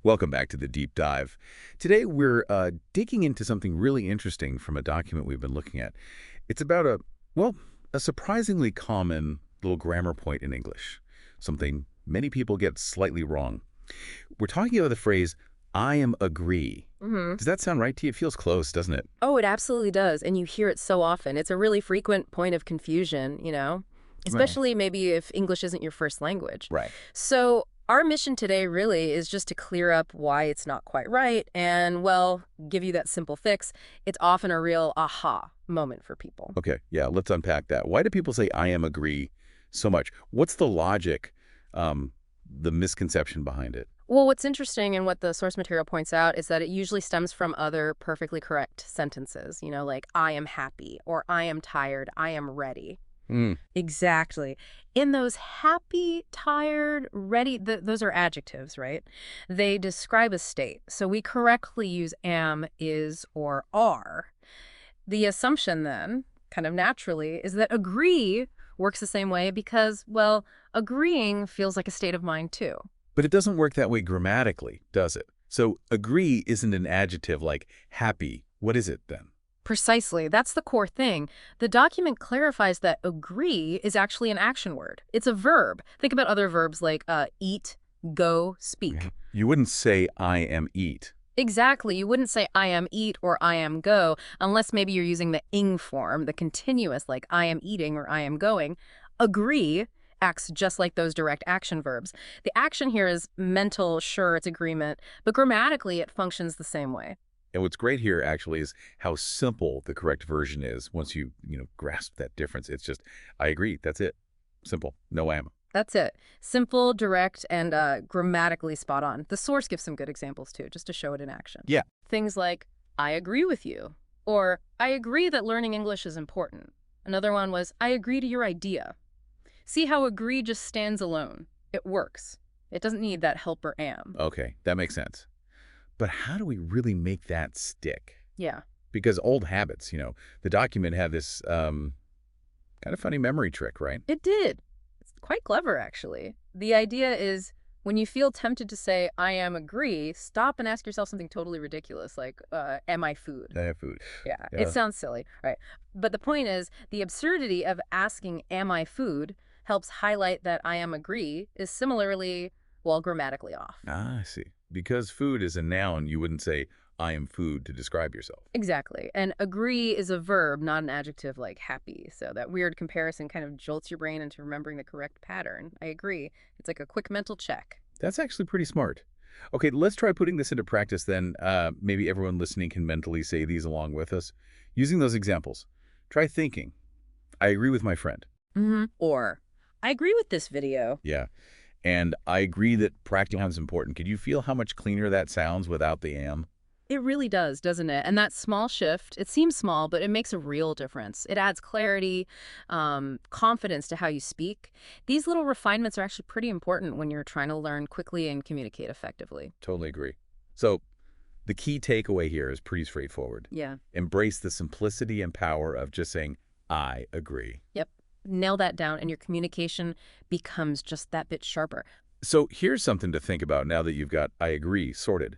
Welcome back to the deep dive. Today we're digging into something really interesting from a document we've been looking at. It's about a surprisingly common little grammar point in English, something many people get slightly wrong. We're talking about the phrase, I am agree. Hmm. Does that sound right to you? It feels close, doesn't it? Oh, it absolutely does. And you hear it so often. It's a really frequent point of confusion, Right. especially maybe if English isn't your first language. Right. So, our mission today really is just to clear up why it's not quite right and, well, give you that simple fix. It's often a real aha moment for people. Okay, yeah, let's unpack that. Why do people say I am agree so much? What's the logic, the misconception behind it? Well, what's interesting and what the source material points out is that it usually stems from other perfectly correct sentences, like I am happy or I am tired, I am ready. Hmm. Exactly. In those happy, tired, ready, those are adjectives, right? They describe a state. So we correctly use am, is, or are. The assumption then, kind of naturally, is that agree works the same way because, well, agreeing feels like a state of mind too. But it doesn't work that way grammatically, does it? So agree isn't an adjective like happy. What is it then? Precisely. That's the core thing. The document clarifies that agree is actually an action word. It's a verb. Think about other verbs like eat, go, Yeah. speak. You wouldn't say I am eat. Exactly. You wouldn't say I am eat or I am go unless maybe you're using the ing form, the continuous, like I am eating or I am going. Agree acts just like those direct action verbs. The action here is mental, sure, it's agreement, but grammatically it functions the same way. And what's great here actually is how simple the correct version is once you grasp that difference. It's just, I agree. That's it. Simple. No am. That's it. Simple, direct, and grammatically spot on. The source gives some good examples too, just to show it in action. Yeah. Things like, I agree with you, or I agree that learning English is important. Another one was, I agree to your idea. See how agree just stands alone. It works. It doesn't need that helper am. Okay. That makes sense. But how do we really make that stick? Yeah, Because old habits, the document had this kind of funny memory trick, right? it did. It's quite clever, actually. The idea is when you feel tempted to say, I am agree, stop and ask yourself something totally ridiculous, like, am I food? I have food. Yeah, it Yeah. sounds silly, right? But the point is, the absurdity of asking, am I food, helps highlight that I am agree is similarly, well, grammatically off. Ah, I see. Because food is a noun, you wouldn't say, I am food to describe yourself. Exactly. And agree is a verb, not an adjective like happy. So that weird comparison kind of jolts your brain into remembering the correct pattern. I agree. It's like a quick mental check. That's actually pretty smart. Okay, let's try putting this into practice then. Maybe everyone listening can mentally say these along with us. Using those examples, try thinking, I agree with my friend. Or, I agree with this video. Yeah. And I agree that practicing is important. Could you feel how much cleaner that sounds without the am? It really does, doesn't it? And that small shift, it seems small, but it makes a real difference. It adds clarity, confidence to how you speak. These little refinements are actually pretty important when you're trying to learn quickly and communicate effectively. Totally agree. So the key takeaway here is pretty straightforward. Yeah. Embrace the simplicity and power of just saying, I agree. Yep. Nail that down, and your communication becomes just that bit sharper. So here's something to think about now that you've got I agree sorted.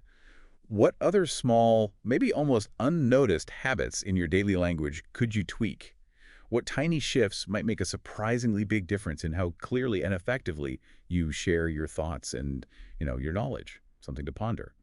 What other small, maybe almost unnoticed habits in your daily language could you tweak? What tiny shifts might make a surprisingly big difference in how clearly and effectively you share your thoughts and, your knowledge? Something to ponder.